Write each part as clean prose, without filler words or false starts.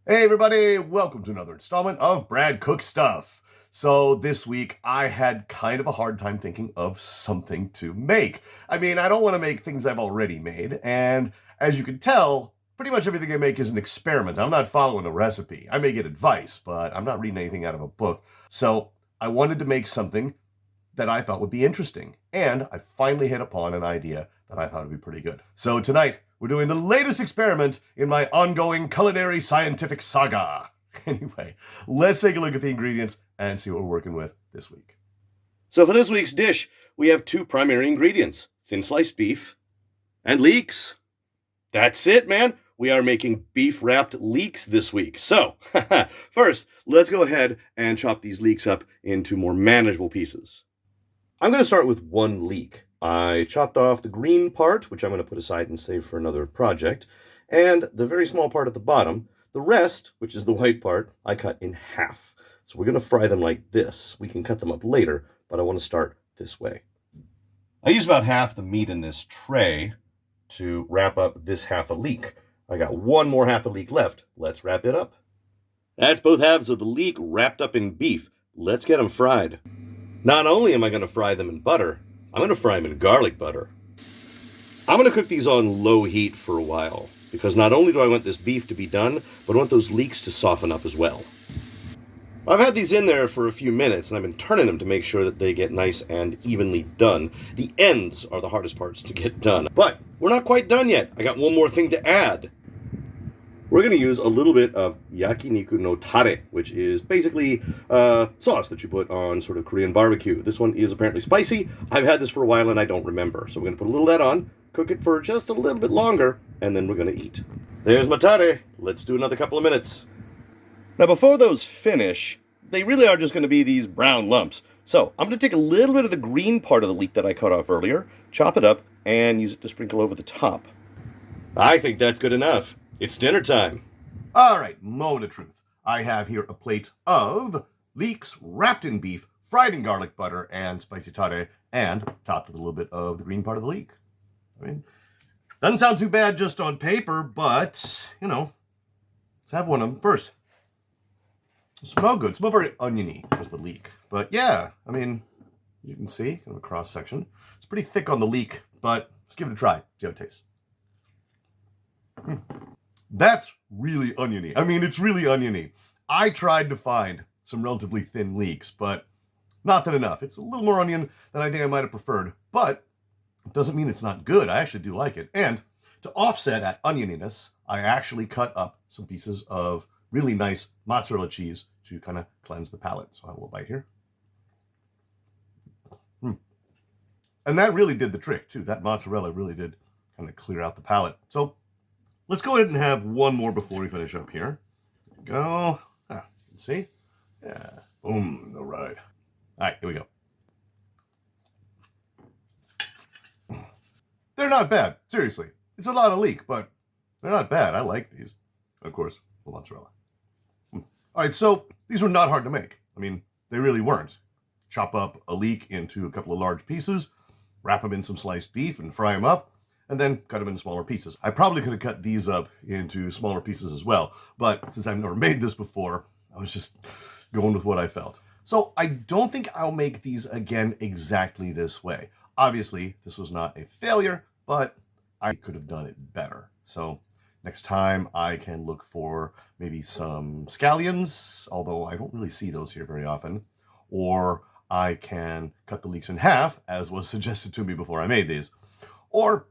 Hey everybody, welcome to another installment of Brad Cook Stuff. So this week I had kind of a hard time thinking of something to make. I mean, I don't want to make things I've already made, and as you can tell, pretty much everything I make is an experiment. I'm not following a recipe. I may get advice, but I'm not reading anything out of a book. So I wanted to make something that I thought would be interesting, and I finally hit upon an idea that I thought would be pretty good. So tonight, we're doing the latest experiment in my ongoing culinary scientific saga. Anyway, let's take a look at the ingredients and see what we're working with this week. So for this week's dish, we have two primary ingredients: thin sliced beef and leeks. That's it, man. We are making beef wrapped leeks this week. So, first, let's go ahead and chop these leeks up into more manageable pieces. I'm going to start with one leek. I chopped off the green part, which I'm going to put aside and save for another project, and the very small part at the bottom. The rest, which is the white part, I cut in half. So we're going to fry them like this. We can cut them up later, but I want to start this way. I use about half the meat in this tray to wrap up this half a leek. I got one more half a leek left. Let's wrap it up. That's both halves of the leek wrapped up in beef. Let's get them fried. Not only am I going to fry them in butter, I'm going to fry them in garlic butter. I'm going to cook these on low heat for a while, because not only do I want this beef to be done, but I want those leeks to soften up as well. I've had these in there for a few minutes, and I've been turning them to make sure that they get nice and evenly done. The ends are the hardest parts to get done, but we're not quite done yet. I got one more thing to add. We're going to use a little bit of yakiniku no tare, which is basically sauce that you put on sort of Korean barbecue. This one is apparently spicy. I've had this for a while and I don't remember. So we're going to put a little of that on, cook it for just a little bit longer, and then we're going to eat. There's my tare. Let's do another couple of minutes. Now before those finish, they really are just going to be these brown lumps. So I'm going to take a little bit of the green part of the leek that I cut off earlier, chop it up, and use it to sprinkle over the top. I think that's good enough. It's dinner time. All right, moment of truth. I have here a plate of leeks wrapped in beef, fried in garlic butter and spicy tare, and topped with a little bit of the green part of the leek. I mean, doesn't sound too bad just on paper, but, you know, let's have one of them first. Smell good. Smell very oniony as the leek. But yeah, I mean, you can see kind of a cross section. It's pretty thick on the leek, but let's give it a try. See how it tastes. That's really oniony. I mean, it's really oniony. I tried to find some relatively thin leeks, but not that enough. It's a little more onion than I think I might have preferred, but it doesn't mean it's not good. I actually do like it. And to offset that onioniness, I actually cut up some pieces of really nice mozzarella cheese to kind of cleanse the palate. So I will bite here. And that really did the trick, too. That mozzarella really did kind of clear out the palate. So let's go ahead and have one more before we finish up here. There we go. You can see? Yeah. Boom. All right. All right, here we go. They're not bad. Seriously. It's a lot of leek, but they're not bad. I like these. Of course, the mozzarella. All right, so these were not hard to make. I mean, they really weren't. Chop up a leek into a couple of large pieces, wrap them in some sliced beef and fry them up, and then cut them in smaller pieces. I probably could have cut these up into smaller pieces as well, but since I've never made this before, I was just going with what I felt. So I don't think I'll make these again exactly this way. Obviously, this was not a failure, but I could have done it better. So next time I can look for maybe some scallions, although I don't really see those here very often, or I can cut the leeks in half, as was suggested to me before I made these, or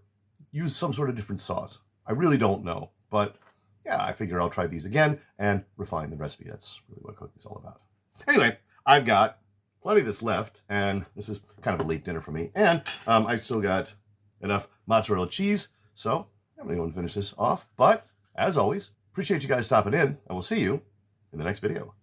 use some sort of different sauce. I really don't know, but yeah, I figure I'll try these again and refine the recipe. That's really what cooking's all about. Anyway, I've got plenty of this left, and this is kind of a late dinner for me, and I still got enough mozzarella cheese, so I'm going to finish this off. But as always, appreciate you guys stopping in, and we'll see you in the next video.